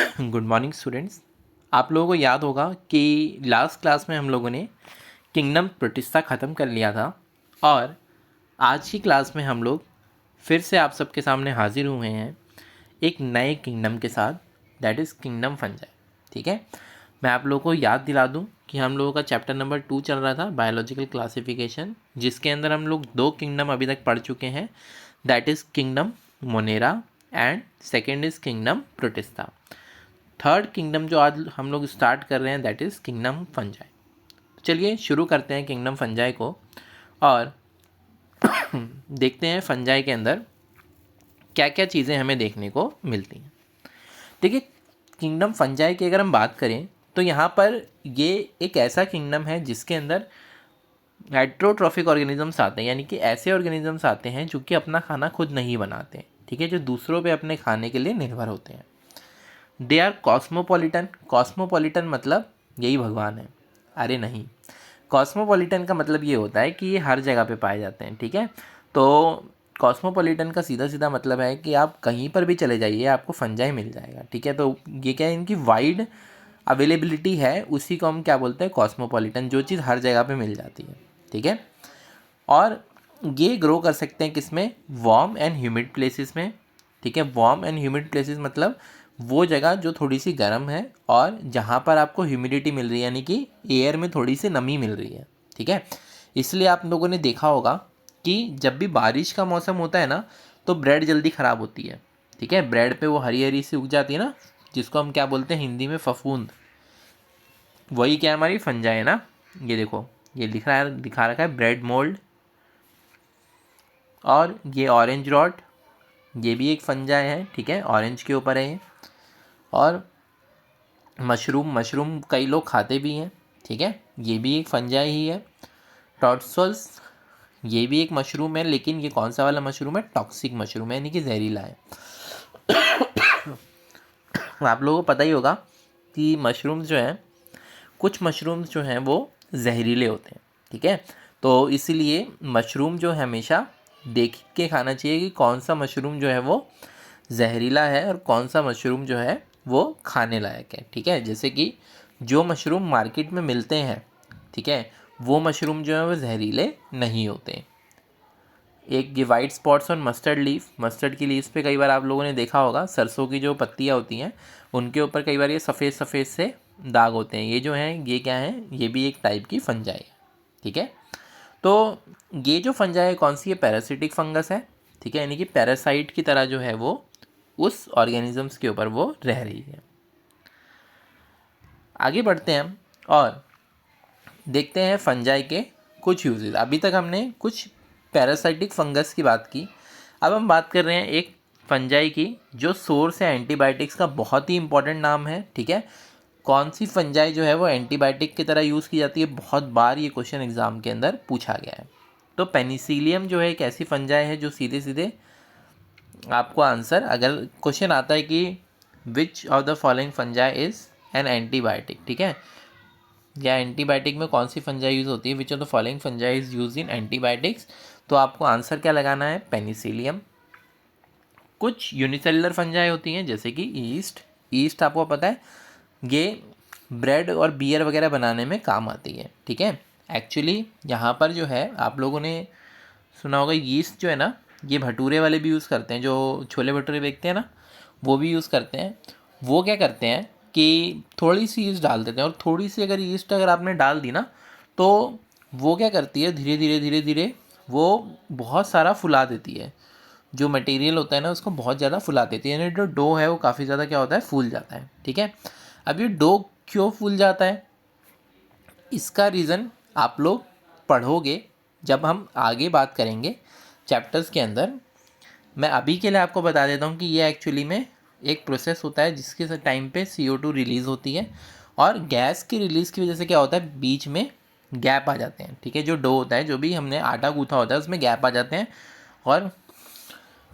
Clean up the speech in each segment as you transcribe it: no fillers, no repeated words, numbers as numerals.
Good morning students. आप लोगों को याद होगा कि लास्ट क्लास में हम लोगों ने किंगडम प्रोटिस्टा ख़त्म कर लिया था और आज की क्लास में हम लोग फिर से आप सबके सामने हाजिर हुए हैं एक नए किंगडम के साथ, दैट इज़ किंगडम फंजाई। ठीक है, मैं आप लोगों को याद दिला दूं कि हम लोगों का चैप्टर नंबर 2 चल रहा था, बायोलॉजिकल क्लासिफिकेशन, जिसके अंदर हम लोग 2 किंगडम अभी तक पढ़ चुके हैं, that is kingdom Monera and second is kingdom protista. Third kingdom जो आज हम लोग स्टार्ट कर रहे हैं दैट इज़ किंगडम फंजाई। तो चलिए शुरू करते हैं किंगडम फंजाई को और देखते हैं फंजाई के अंदर क्या क्या चीज़ें हमें देखने को मिलती हैं। देखिए, किंगडम फंजाई की अगर हम बात करें तो यहाँ पर ये एक ऐसा किंगडम है जिसके अंदर हेट्रोट्रॉफिक ऑर्गेनिजम्स आते हैं, यानी कि ऐसे ऑर्गेनिजम्स आते हैं जो कि अपना खाना खुद नहीं बनाते, ठीक है, जो दूसरों पे अपने खाने के लिए निर्भर होते हैं। They are cosmopolitan. कॉस्मोपॉलिटन मतलब यही भगवान है? अरे नहीं, कॉस्मोपॉलिटन का मतलब ये होता है कि ये हर जगह पे पाए जाते हैं। ठीक है, तो कॉस्मोपॉलिटन का सीधा सीधा मतलब है कि आप कहीं पर भी चले जाइए आपको फंजाई मिल जाएगा। ठीक है, तो ये क्या है, इनकी वाइड अवेलेबिलिटी है, उसी को हम क्या बोलते हैं, कॉस्मोपॉलिटन, जो चीज़ हर जगह पे मिल जाती है। ठीक है, और ये ग्रो कर सकते हैं किसमें, वार्म एंड ह्यूमिड प्लेसेस में। ठीक है, वार्म एंड ह्यूमिड प्लेसेस मतलब वो जगह जो थोड़ी सी गर्म है और जहाँ पर आपको ह्यूमिडिटी मिल रही है, यानी कि एयर में थोड़ी सी नमी मिल रही है। ठीक है, इसलिए आप लोगों ने देखा होगा कि जब भी बारिश का मौसम होता है ना तो ब्रेड जल्दी ख़राब होती है। ठीक है, ब्रेड पे वो हरी हरी सी उग जाती है ना, जिसको हम क्या बोलते हैं हिंदी में, फफूंद। वही क्या हमारी फंजाई है ना। ये देखो, ये दिखा रखा है ब्रेड मोल्ड, और ये ऑरेंज रॉट, ये भी एक फंजाई है। ठीक है, ऑरेंज के ऊपर है ये। और मशरूम, मशरूम कई लोग खाते भी हैं। ठीक है, ये भी एक फंजाई ही है। टॉर्सल्स, ये भी एक मशरूम है, लेकिन ये कौन सा वाला मशरूम है, टॉक्सिक मशरूम है, यानी कि जहरीला है। आप लोगों को पता ही होगा कि मशरूम्स जो हैं, कुछ मशरूम्स जो हैं वो जहरीले होते हैं। ठीक है, तो इसीलिए मशरूम जो है हमेशा देख के खाना चाहिए कि कौन सा मशरूम जो है वो जहरीला है और कौन सा मशरूम जो है वो खाने लायक है। ठीक है, जैसे कि जो मशरूम मार्केट में मिलते हैं, ठीक है, वो मशरूम जो है वो जहरीले नहीं होते। एक ये white spots on mustard leaf, mustard की लीव्स पे कई बार आप लोगों ने देखा होगा, सरसों की जो पत्तियाँ होती हैं उनके ऊपर कई बार ये सफ़ेद सफ़ेद से दाग होते हैं। ये जो हैं ये क्या है, ये भी एक टाइप की फंजाई है। ठीक है, तो ये जो फंजाई है कौन सी है, पैरासिटिक फंगस है। ठीक है, यानी कि पैरासाइट की तरह जो है वो उस ऑर्गेनिजम्स के ऊपर वो रह रही है। आगे बढ़ते हैं हम और देखते हैं फंजाई के कुछ यूजेस। अभी तक हमने कुछ पैरासाइटिक फंगस की बात की, अब हम बात कर रहे हैं एक फंजाई की जो सोर्स है एंटीबायोटिक्स का, बहुत ही इंपॉर्टेंट नाम है। ठीक है, कौन सी फंजाई जो है वो एंटीबायोटिक की तरह यूज़ की जाती है, बहुत बार ये क्वेश्चन एग्जाम के अंदर पूछा गया है। तो पेनिसिलियम जो है एक ऐसी फंजाई है जो सीधे सीधे आपको आंसर, अगर क्वेश्चन आता है कि which of the following fungi is an antibiotic, ठीक है, या एंटीबायोटिक में कौन सी फंजाई यूज़ होती है, which of the following fungi is use in antibiotics, तो आपको आंसर क्या लगाना है, पेनिसिलियम। कुछ यूनिसेलुलर फंजाई होती हैं जैसे कि ईस्ट। ईस्ट आपको पता है ये ब्रेड और बियर वगैरह बनाने में काम आती है। ठीक है, एक्चुअली यहाँ पर जो है आप लोगों ने सुना होगा, यीस्ट जो है ना, ये भटूरे वाले भी यूज़ करते हैं, जो छोले भटूरे बेचते हैं ना, वो भी यूज़ करते हैं। वो क्या करते हैं कि थोड़ी सी ईस्ट डाल देते हैं, और थोड़ी सी अगर ईस्ट अगर आपने डाल दी ना तो वो क्या करती है, धीरे धीरे धीरे धीरे वो बहुत सारा फुला देती है, जो मटेरियल होता है ना उसको बहुत ज़्यादा फुला देती है, यानी जो डो है वो काफ़ी ज़्यादा क्या होता है, फूल जाता है। ठीक है, अब ये डो क्यों फूल जाता है, इसका रीज़न आप लोग पढ़ोगे जब हम आगे बात करेंगे चैप्टर्स के अंदर। मैं अभी के लिए आपको बता देता हूँ कि ये एक्चुअली में एक प्रोसेस होता है जिसके टाइम पे CO2 रिलीज़ होती है, और गैस की रिलीज़ की वजह से क्या होता है, बीच में गैप आ जाते हैं। ठीक है, जो डो होता है, जो भी हमने आटा गूँथा होता है, उसमें गैप आ जाते हैं और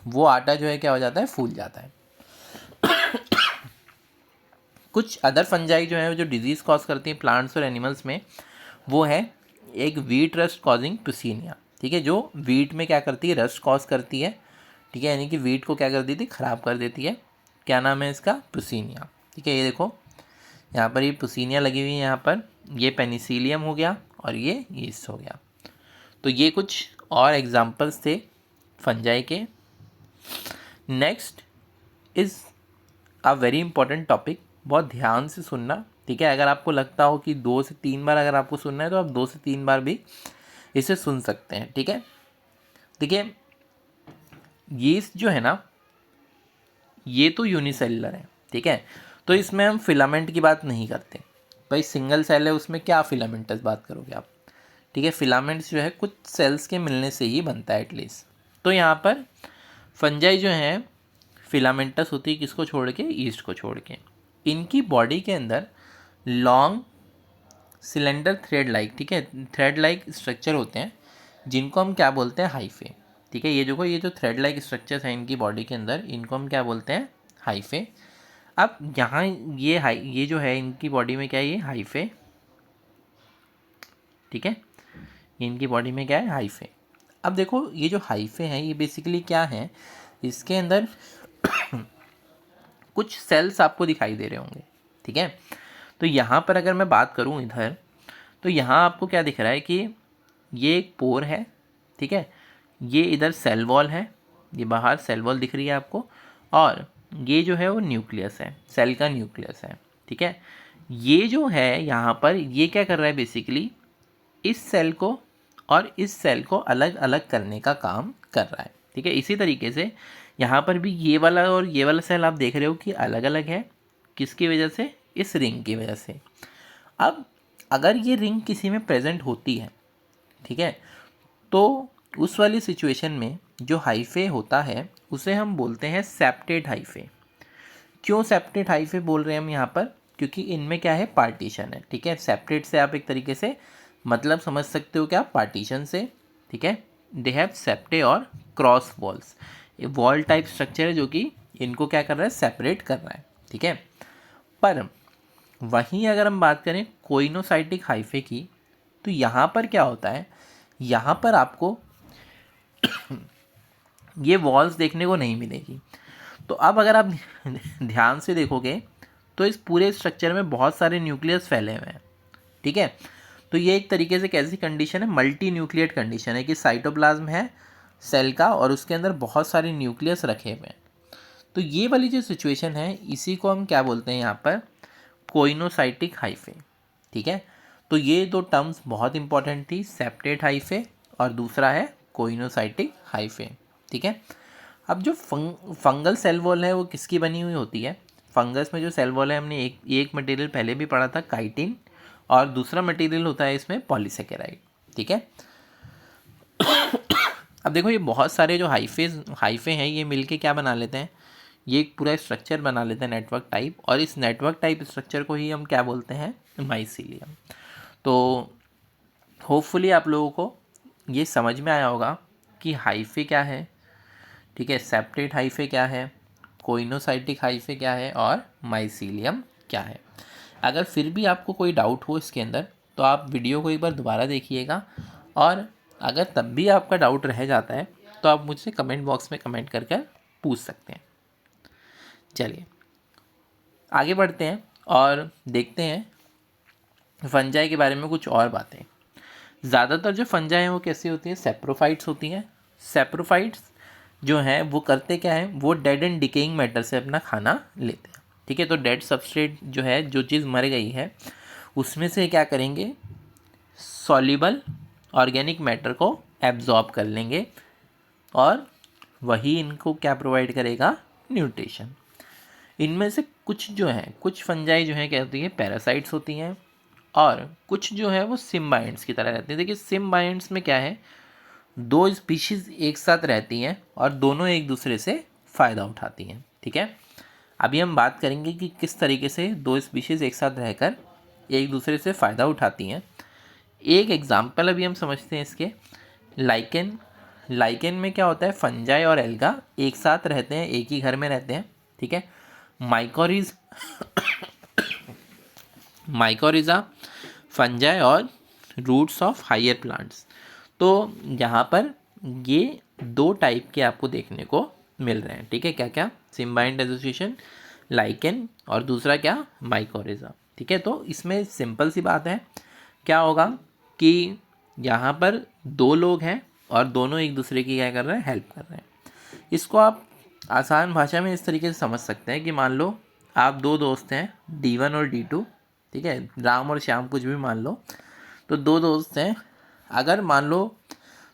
वो आटा जो है क्या हो जाता है, फूल जाता है। कुछ अदर फंजाई जो है जो डिजीज़ कॉज करती हैं प्लांट्स और एनिमल्स में, वो है एक वीट रस्ट कॉजिंग पुसीनिया। ठीक है, जो वीट में क्या करती है, रस्ट कॉज करती है। ठीक है, यानी कि वीट को क्या कर देती है, ख़राब कर देती है। क्या नाम है इसका, पुसीनिया। ठीक है। ये देखो यहाँ पर ये पुसीनिया लगी हुई है, यहाँ पर ये पेनिसिलियम हो गया और ये यीस्ट हो गया। तो ये कुछ और एग्जाम्पल्स थे फंजाई के। Next is a very important topic, बहुत ध्यान से सुनना, ठीक है। अगर आपको लगता हो कि 2 से 3 बार अगर आपको सुनना है तो आप 2 से 3 बार भी इसे सुन सकते हैं, ठीक है। देखिए यीस्ट जो है ना, ये तो यूनिसेलुलर है, ठीक है। तो इसमें हम फिलामेंट की बात नहीं करते भाई, सिंगल सेल है उसमें क्या फिलामेंटस बात करोगे आप, ठीक है। फिलामेंट्स जो है कुछ सेल्स के मिलने से ही बनता है एटलीस्ट। तो यहाँ पर फंजाई जो है फिलामेंटस होती है किसको छोड़ के, ईस्ट को छोड़ के। इनकी बॉडी के अंदर लॉन्ग सिलेंडर थ्रेड लाइक, ठीक है, थ्रेड लाइक स्ट्रक्चर होते हैं जिनको हम क्या बोलते हैं, हाइफे, ठीक है। ये देखो ये जो थ्रेड लाइक स्ट्रक्चर्स हैं इनकी बॉडी के अंदर, इनको हम क्या बोलते हैं, हाइफे। अब यहाँ ये जो है इनकी बॉडी में क्या है, ये हाइफे, ठीक है। इनकी बॉडी में क्या है, हाइफे। अब देखो ये जो हाइफे हैं ये बेसिकली क्या है, इसके अंदर कुछ सेल्स आपको दिखाई दे रहे होंगे, ठीक है। तो यहाँ पर अगर मैं बात करूँ इधर, तो यहाँ आपको क्या दिख रहा है कि ये एक पोर है, ठीक है। ये इधर सेल वॉल है, ये बाहर सेल वॉल दिख रही है आपको, और ये जो है वो न्यूक्लियस है, सेल का न्यूक्लियस है, ठीक है। ये जो है यहाँ पर ये क्या कर रहा है बेसिकली, इस सेल को और इस सेल को अलग अलग करने का काम कर रहा है, ठीक है। इसी तरीके से यहाँ पर भी ये वाला और ये वाला सेल आप देख रहे हो कि अलग अलग है, किसकी वजह से, इस रिंग की वजह से। अब अगर ये रिंग किसी में प्रेजेंट होती है, ठीक है, तो उस वाली सिचुएशन में जो हाइफे होता है उसे हम बोलते हैं सेप्टेट हाइफे। क्यों सेप्टेट हाइफे बोल रहे हैं हम यहाँ पर, क्योंकि इनमें क्या है, पार्टीशन है, ठीक है। सेप्टेट से आप एक तरीके से मतलब समझ सकते हो क्या, पार्टीशन से, ठीक है। दे हैव सेप्टे और क्रॉस वॉल्स, ये वॉल टाइप स्ट्रक्चर है जो कि इनको क्या कर रहा है, सेपरेट कर रहा है, ठीक है। पर वहीं अगर हम बात करें कोइनोसाइटिक हाइफे की, तो यहाँ पर क्या होता है, यहाँ पर आपको ये वॉल्स देखने को नहीं मिलेगी। तो अब अगर आप ध्यान से देखोगे तो इस पूरे स्ट्रक्चर में बहुत सारे न्यूक्लियस फैले हुए हैं, ठीक है। तो ये एक तरीके से कैसी कंडीशन है, मल्टी न्यूक्लिएट कंडीशन है कि साइटोप्लाज्म है सेल का और उसके अंदर बहुत सारे न्यूक्लियस रखे हुए हैं। तो ये वाली जो सिचुएशन है इसी को हम क्या बोलते हैं यहाँ पर, कोइनोसाइटिक हाइफे, ठीक है। तो ये दो टर्म्स बहुत इंपॉर्टेंट थी, सेप्टेट हाइफे और दूसरा है कोइनोसाइटिक हाइफे, ठीक है। अब जो फंगल सेल वॉल है वो किसकी बनी हुई होती है, फंगस में जो सेल वॉल है हमने एक मटेरियल पहले भी पढ़ा था, काइटिन, और दूसरा मटेरियल होता है इसमें पॉलीसेकेराइड, ठीक है। अब देखो ये बहुत सारे जो हाइफे हैं ये मिलके क्या बना लेते हैं, ये एक पूरा स्ट्रक्चर बना लेते हैं नेटवर्क टाइप, और इस नेटवर्क टाइप स्ट्रक्चर को ही हम क्या बोलते हैं, माइसीलियम। तो होपफुली आप लोगों को ये समझ में आया होगा कि हाइफे क्या है, ठीक है, सेप्टेट हाइफे क्या है, कोइनोसाइटिक हाइफे क्या है और माइसीलियम क्या है। अगर फिर भी आपको कोई डाउट हो इसके अंदर तो आप वीडियो को एक बार दोबारा देखिएगा, और अगर तब भी आपका डाउट रह जाता है तो आप मुझसे कमेंट बॉक्स में कमेंट करके पूछ सकते हैं। चलिए आगे बढ़ते हैं और देखते हैं फंजाई के बारे में कुछ और बातें। ज़्यादातर जो फंजाई हैं वो कैसी होती हैं, सेप्रोफाइट्स होती हैं। सेप्रोफाइट्स जो हैं वो करते क्या है, वो डेड एंड डिकेइंग मैटर से अपना खाना लेते हैं, ठीक है। तो डेड सबस्ट्रेट जो है, जो चीज़ मर गई है उसमें से क्या करेंगे, सॉल्युबल ऑर्गेनिक मैटर को एब्जॉर्ब कर लेंगे और वही इनको क्या प्रोवाइड करेगा, न्यूट्रिशन। इनमें से कुछ जो हैं, कुछ फंजाई जो हैं क्या होती है, पैरासाइट्स होती हैं, और कुछ जो है वो सिम्बाइंट्स की तरह रहती हैं। देखिए सिम्बाइंट्स में क्या है, दो स्पीशीज़ एक साथ रहती हैं और दोनों एक दूसरे से फ़ायदा उठाती हैं, ठीक है। अभी हम बात करेंगे कि किस तरीके से दो स्पीशीज़ एक साथ रहकर एक दूसरे से फ़ायदा उठाती हैं। एक एग्जाम्पल अभी हम समझते हैं इसके, लाइकेन। लाइकेन में क्या होता है, फंजाई और एल्गा एक साथ रहते हैं, एक ही घर में रहते हैं, ठीक है। माइकोरिज़ा फंजाई और रूट्स ऑफ हायर प्लांट्स। तो यहाँ पर ये दो टाइप के आपको देखने को मिल रहे हैं, ठीक है। क्या क्या, सिम्बाइंट एसोसिएशन, लाइकेन और दूसरा क्या, माइकोरिज़ा। ठीक है, तो इसमें सिंपल सी बात है, क्या होगा कि यहाँ पर दो लोग हैं और दोनों एक दूसरे की क्या कर रहे हैं, हेल्प कर रहे हैं। इसको आप आसान भाषा में इस तरीके से समझ सकते हैं कि मान लो आप दो दोस्त हैं, D1 और D2, ठीक है, राम और श्याम कुछ भी मान लो, तो दो दोस्त हैं। अगर मान लो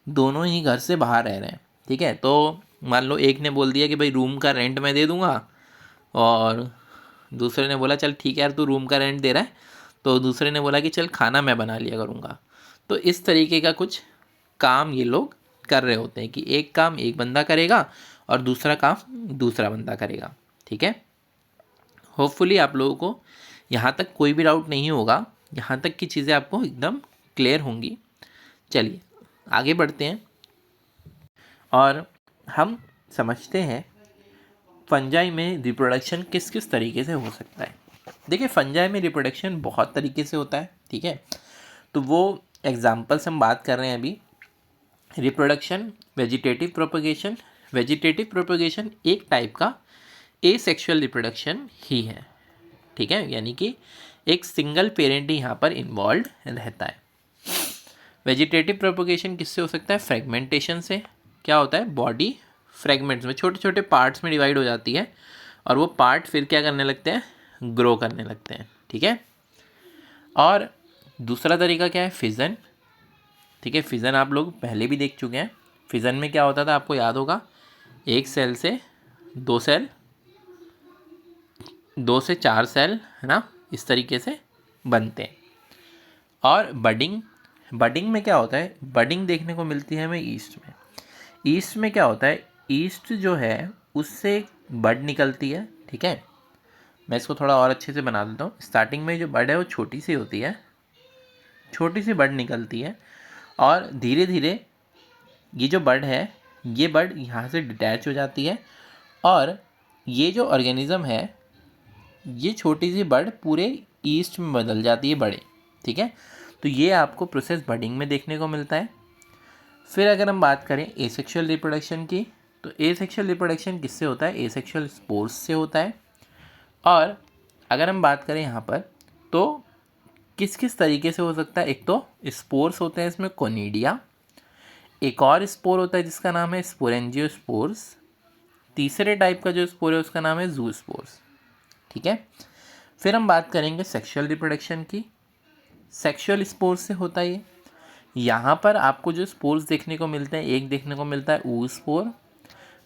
दोनों ही घर से बाहर रह रहे हैं, ठीक है, तो मान लो एक ने बोल दिया कि भाई रूम का रेंट मैं दे दूँगा, और दूसरे ने बोला चल ठीक है यार तू रूम का रेंट दे रहा है, तो दूसरे ने बोला कि चल खाना मैं बना लिया करूँगा। तो इस तरीके का कुछ काम ये लोग कर रहे होते हैं कि एक काम एक बंदा करेगा और दूसरा काम दूसरा बंदा करेगा। ठीक है, होपफुली आप लोगों को यहाँ तक कोई भी डाउट नहीं होगा, यहाँ तक की चीज़ें आपको एकदम क्लियर होंगी। चलिए आगे बढ़ते हैं और हम समझते हैं फंजाई में रिप्रोडक्शन किस किस तरीके से हो सकता है। देखिए फंजाई में रिप्रोडक्शन बहुत तरीके से होता है, ठीक है, तो वो एग्जाम्पल्स हम बात कर रहे हैं अभी। Reproduction, vegetative propagation. Vegetative propagation एक टाइप का एसेक्सुअल रिप्रोडक्शन ही है, ठीक है, यानी कि एक सिंगल पेरेंट ही यहाँ पर इन्वॉल्व रहता है। वेजिटेटिव प्रोपगेशन किससे हो सकता है, फ्रेगमेंटेशन से। क्या होता है, बॉडी फ्रेगमेंट्स में छोटे छोटे पार्ट्स में डिवाइड हो जाती है और वो पार्ट फिर क्या करने लगते हैं, ग्रो करने लगते हैं। ठीक है, और दूसरा तरीका क्या है, फिजन। ठीक है, फिजन आप लोग पहले भी देख चुके हैं। फिजन में क्या होता था आपको याद होगा, एक सेल से दो सेल, दो से चार सेल, है ना, इस तरीके से बनते हैं। और बडिंग, बडिंग में क्या होता है, बडिंग देखने को मिलती है हमें ईस्ट में। ईस्ट में क्या होता है, ईस्ट जो है उससे बड निकलती है। ठीक है, मैं इसको थोड़ा और अच्छे से बना देता हूँ। स्टार्टिंग में जो बड है वो छोटी सी होती है, छोटी सी बड निकलती है और धीरे धीरे ये जो बड है, ये बड यहाँ से डिटैच हो जाती है और ये जो ऑर्गेनिज्म है, ये छोटी सी बड पूरे ईस्ट में बदल जाती है बड़े। ठीक है, तो ये आपको प्रोसेस बडिंग में देखने को मिलता है। फिर अगर हम बात करें एसेक्सुअल रिप्रोडक्शन की, तो एसेक्सुअल रिप्रोडक्शन किससे होता है, एसेक्सुअल स्पोर्स से होता है। और अगर हम बात करें यहाँ पर तो किस किस तरीके से हो सकता है, एक तो स्पोर्स होते हैं इसमें कोनिडिया, एक और स्पोर होता है जिसका नाम है स्पोरेंजियोस्पोर्स, तीसरे टाइप का जो स्पोर है उसका नाम है जूस्पोर्स। ठीक है, फिर हम बात करेंगे सेक्सुअल रिप्रोडक्शन की। सेक्सुअल स्पोर्स से होता है ये, यहाँ पर आपको जो स्पोर्स देखने को मिलते हैं, एक देखने को मिलता है oospore,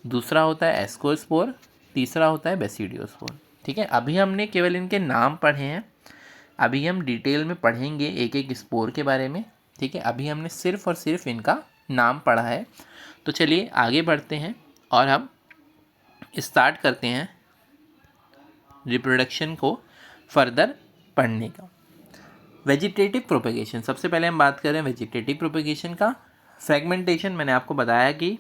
दूसरा होता है एस्कोस्पोर, तीसरा होता है बेसिडियोस्पोर। ठीक है, अभी हमने केवल इनके नाम पढ़े हैं, अभी हम डिटेल में पढ़ेंगे एक एक स्पोर के बारे में। ठीक है, अभी हमने सिर्फ और सिर्फ इनका नाम पढ़ा है। तो चलिए आगे बढ़ते हैं और हम स्टार्ट करते हैं रिप्रोडक्शन को फर्दर पढ़ने का। वेजिटेटिव प्रोपेगेशन, सबसे पहले हम बात करें वेजिटेटिव प्रोपेगेशन का। फ्रेगमेंटेशन, मैंने आपको बताया कि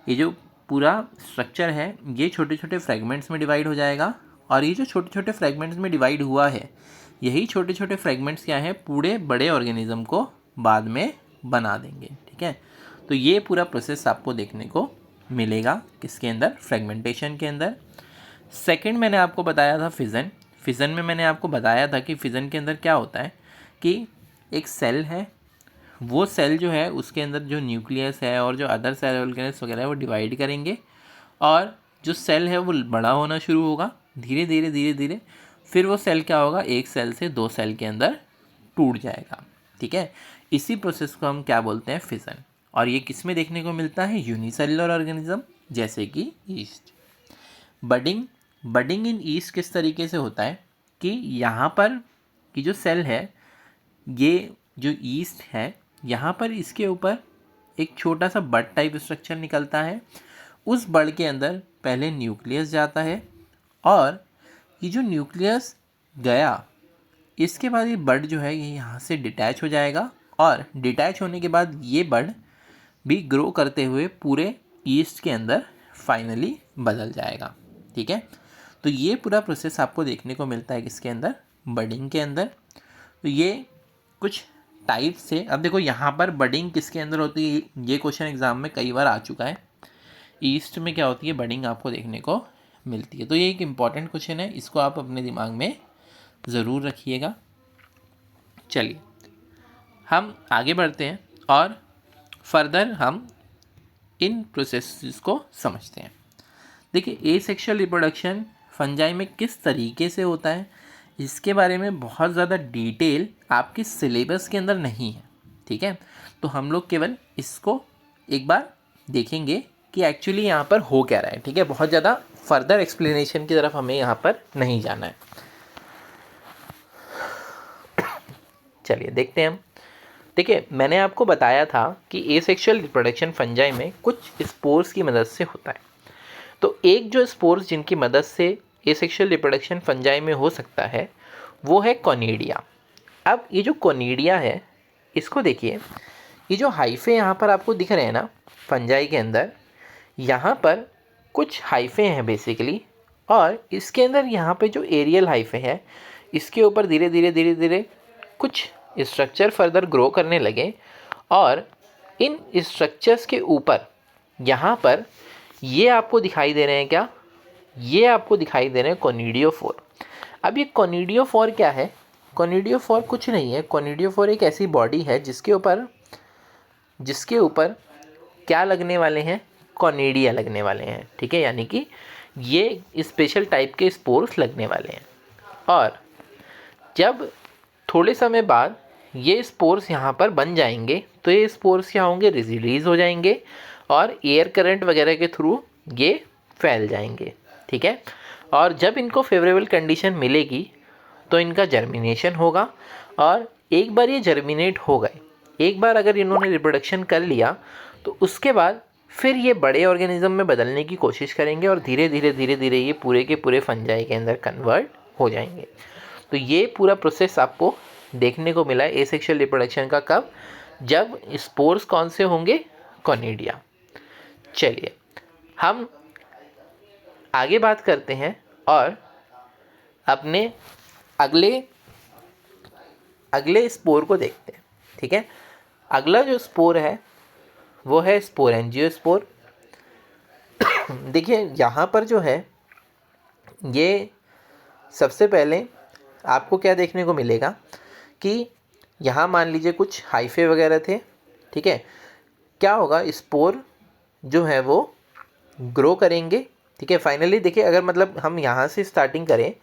ये जो पूरा स्ट्रक्चर है ये छोटे छोटे फ्रेगमेंट्स में डिवाइड हो जाएगा और ये जो छोटे छोटे फ्रेगमेंट्स में डिवाइड हुआ है, यही छोटे छोटे फ्रेगमेंट्स क्या हैं, पूरे बड़े ऑर्गेनिज्म को बाद में बना देंगे। ठीक है, तो ये पूरा प्रोसेस आपको देखने को मिलेगा किसके अंदर, फ्रेगमेंटेशन के अंदर। सेकंड मैंने आपको बताया था फिजन। फिजन में मैंने आपको बताया था कि फिजन के अंदर क्या होता है कि एक सेल है, वो सेल जो है उसके अंदर जो न्यूक्लियस है और जो अदर सेल ऑर्गेनेल्स वगैरह है वो डिवाइड करेंगे और जो सेल है वो बड़ा होना शुरू होगा धीरे धीरे धीरे धीरे। फिर वो सेल क्या होगा, एक सेल से दो सेल के अंदर टूट जाएगा। ठीक है, इसी प्रोसेस को हम क्या बोलते हैं, फिजन। और ये किस में देखने को मिलता है, यूनिसेलुलर ऑर्गेनिज्म जैसे कि ईस्ट। बडिंग, बडिंग इन ईस्ट किस तरीके से होता है कि यहाँ पर की जो सेल है, ये जो ईस्ट है, यहाँ पर इसके ऊपर एक छोटा सा बड टाइप स्ट्रक्चर निकलता है। उस बड के अंदर पहले न्यूक्लियस जाता है और ये जो न्यूक्लियस गया, इसके बाद ये बड जो है ये यहाँ से डिटैच हो जाएगा और डिटैच होने के बाद ये बड भी ग्रो करते हुए पूरे ईस्ट के अंदर फाइनली बदल जाएगा। ठीक है, तो ये पूरा प्रोसेस आपको देखने को मिलता है किसके अंदर, बडिंग के अंदर। तो ये कुछ टाइप से, अब देखो यहाँ पर बडिंग किसके अंदर होती है, ये क्वेश्चन एग्जाम में कई बार आ चुका है। ईस्ट में क्या होती है, बडिंग आपको देखने को मिलती है। तो ये एक इम्पॉर्टेंट क्वेश्चन है, इसको आप अपने दिमाग में ज़रूर रखिएगा। चलिए हम आगे बढ़ते हैं और फर्दर हम इन प्रोसेसेस को समझते हैं। देखिए एसेक्सुअल रिप्रोडक्शन फंजाई में किस तरीके से होता है, इसके बारे में बहुत ज़्यादा डिटेल आपके सिलेबस के अंदर नहीं है, ठीक है। तो हम लोग केवल इसको एक बार देखेंगे कि एक्चुअली यहाँ पर हो क्या रहा है, ठीक है। बहुत ज़्यादा फर्दर एक्सप्लेनेशन की तरफ हमें यहाँ पर नहीं जाना है। चलिए देखते हैं हम। देखिए मैंने आपको बताया था कि एसेक्सुअल रिप्रोडक्शन फंजाई में कुछ स्पोर्स की मदद से होता है। तो एक जो स्पोर्स जिनकी मदद से एसेक्सुअल रिप्रोडक्शन फंजाई में हो सकता है वो है कोनिडिया। अब ये जो कोनिडिया है, इसको देखिए, ये जो हाइफे यहाँ पर आपको दिख रहे हैं ना फंजाई के अंदर, यहाँ पर कुछ हाइफे हैं बेसिकली, और इसके अंदर यहाँ पे जो एरियल हाइफे है इसके ऊपर धीरे धीरे धीरे धीरे कुछ स्ट्रक्चर फर्दर ग्रो करने लगे, और इन स्ट्रक्चर्स के ऊपर यहाँ पर ये आपको दिखाई दे रहे हैं क्या, ये आपको दिखाई दे रहे हैं कोनिडियोफोर। अब ये कोनिडियोफोर क्या है? कोनिडियोफोर कुछ नहीं है, कोनिडियोफोर एक ऐसी बॉडी है जिसके ऊपर क्या लगने वाले हैं, कोनिडिया लगने वाले हैं, ठीक है। यानी कि ये स्पेशल टाइप के स्पोर्स लगने वाले हैं, और जब थोड़े समय बाद ये स्पोर्स यहाँ पर बन जाएंगे तो ये स्पोर्स क्या होंगे, रिलीज हो जाएंगे और एयर करंट वगैरह के थ्रू ये फैल जाएंगे, ठीक है। और जब इनको फेवरेबल कंडीशन मिलेगी तो इनका जर्मिनेशन होगा, और एक बार ये जर्मिनेट हो गए, एक बार अगर इन्होंने रिप्रोडक्शन कर लिया तो उसके बाद फिर ये बड़े ऑर्गेनिज्म में बदलने की कोशिश करेंगे और धीरे धीरे धीरे धीरे ये पूरे के पूरे फंजाई के अंदर कन्वर्ट हो जाएंगे। तो ये पूरा प्रोसेस आपको देखने को मिला है एसेक्सुअल रिप्रोडक्शन का। कब? जब स्पोर्स कौन से होंगे, कोनिडिया। चलिए हम आगे बात करते हैं और अपने अगले स्पोर को देखते हैं, ठीक है। अगला जो स्पोर है वो है स्पोरेंजियोस्पोर। देखिए यहाँ पर जो है, ये सबसे पहले आपको क्या देखने को मिलेगा कि यहाँ मान लीजिए कुछ हाइफे वगैरह थे, ठीक है। क्या होगा, स्पोर जो है वो ग्रो करेंगे, ठीक है। फाइनली देखिए, अगर मतलब हम यहाँ से स्टार्टिंग करें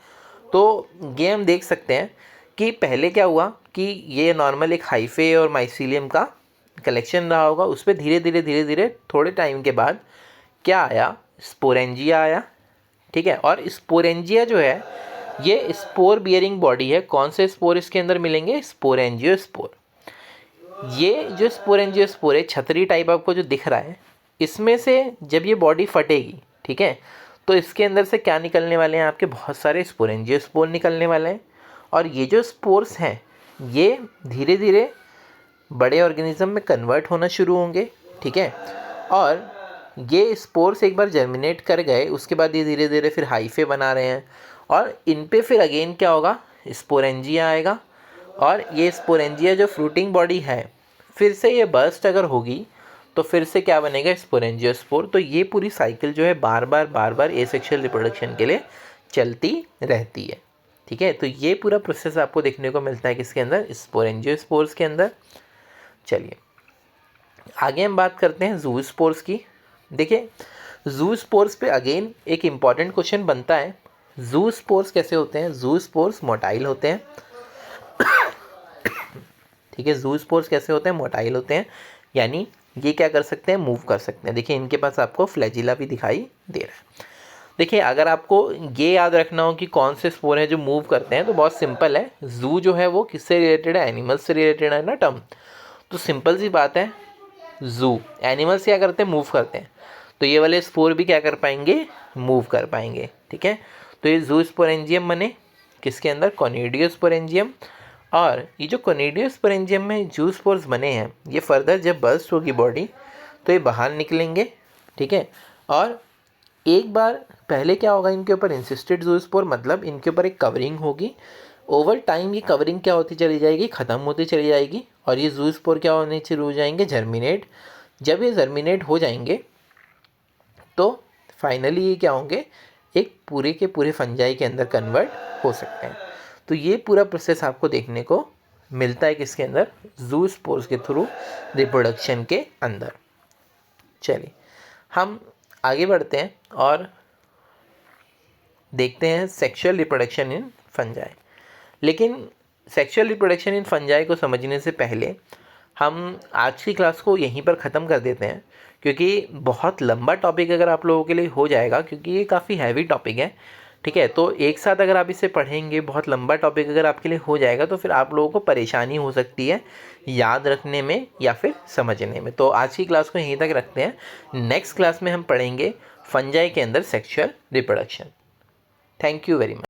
तो ये हम देख सकते हैं कि पहले क्या हुआ कि ये नॉर्मल एक हाइफे और माइसीलियम का कलेक्शन रहा होगा, उस पर धीरे धीरे धीरे धीरे थोड़े टाइम के बाद क्या आया, स्पोरेंजिया आया, ठीक है। और स्पोरेंजिया जो है ये स्पोर बियरिंग बॉडी है। कौन से स्पोर इसके अंदर मिलेंगे, स्पोरेंजियोस्पोर। ये जो स्पोरेंजियोस्पोर है, छतरी टाइप आपको जो दिख रहा है, इसमें से जब ये बॉडी फटेगी, ठीक है, तो इसके अंदर से क्या निकलने वाले हैं, आपके बहुत सारे स्पोरेंजियोस्पोर निकलने वाले हैं। और ये जो स्पोर्स हैं ये धीरे धीरे बड़े ऑर्गेनिज्म में कन्वर्ट होना शुरू होंगे, ठीक है। और ये स्पोर्स एक बार जर्मिनेट कर गए, उसके बाद ये धीरे धीरे फिर हाइफे बना रहे हैं, और इन पे फिर अगेन क्या होगा, स्पोरेंजिया आएगा, और ये स्पोरेंजिया जो फ्रूटिंग बॉडी है फिर से ये बर्स्ट अगर होगी तो फिर से क्या बनेगा, स्पोरेंजियोस्पोर। तो ये पूरी साइकिल जो है बार बार एसेक्सुअल रिप्रोडक्शन के लिए चलती रहती है, ठीक है। तो ये पूरा प्रोसेस आपको देखने को मिलता है किसके अंदर, स्पोरेंजियोस्पोर्स के अंदर। चलिए आगे हम बात करते हैं ज़ूस्पोर्स की। देखिए ज़ूस्पोर्स पे अगेन एक इम्पॉर्टेंट क्वेश्चन बनता है, ज़ूस्पोर्स कैसे होते हैं। ज़ूस्पोर्स मोटाइल होते हैं, ठीक है। ज़ूस्पोर्स कैसे होते हैं, मोटाइल होते हैं, यानी ये क्या कर सकते हैं, मूव कर सकते हैं। देखिए इनके पास आपको फ्लैजिला भी दिखाई दे रहा है। देखिए अगर आपको ये याद रखना हो कि कौन से स्पोर हैं जो मूव करते हैं, तो बहुत सिंपल है। ज़ू जो है वो किससे रिलेटेड है, एनिमल्स से रिलेटेड है ना टर्म। तो सिंपल सी बात है, ज़ू एनिमल्स क्या करते हैं, मूव करते हैं, तो ये वाले स्पोर भी क्या कर पाएंगे, मूव कर पाएंगे, ठीक है। तो ये ज़ू स्पोरेंजियम बने किसके अंदर, कोनिडियोस्पोरेंजियम। और ये जो कोनिडियोस्पोरेंजियम में जू स्पोर्स बने हैं, ये फर्दर जब बर्स्ट होगी बॉडी तो ये बाहर निकलेंगे, ठीक है। और एक बार पहले क्या होगा, इनके ऊपर इंसिस्टेड ज़ूस्पोर, मतलब इनके ऊपर एक कवरिंग होगी। ओवर टाइम ये कवरिंग क्या होती चली जाएगी, ख़त्म होती चली जाएगी, और ये ज़ूस्पोर क्या होने शुरू हो जाएंगे, जर्मिनेट। जब ये जर्मिनेट हो जाएंगे तो फाइनली ये क्या होंगे, एक पूरे के पूरे फंजाई के अंदर कन्वर्ट हो सकते हैं। तो ये पूरा प्रोसेस आपको देखने को मिलता है किसके अंदर, ज़ूस्पोर्स के थ्रू रिप्रोडक्शन के अंदर। चलिए हम आगे बढ़ते हैं और देखते हैं सेक्सुअल रिप्रोडक्शन इन फंजाई। लेकिन सेक्सुअल रिप्रोडक्शन इन फंजाई को समझने से पहले हम आज की क्लास को यहीं पर ख़त्म कर देते हैं, क्योंकि बहुत लंबा टॉपिक अगर आप लोगों के लिए हो जाएगा, क्योंकि ये काफ़ी हैवी टॉपिक है। ठीक है, तो एक साथ अगर आप इसे पढ़ेंगे, बहुत लंबा टॉपिक अगर आपके लिए हो जाएगा तो फिर आप लोगों को परेशानी हो सकती है याद रखने में या फिर समझने में। तो आज की क्लास को यहीं तक रखते हैं। नेक्स्ट क्लास में हम पढ़ेंगे फंजाई के अंदर sexual reproduction. Thank you very much.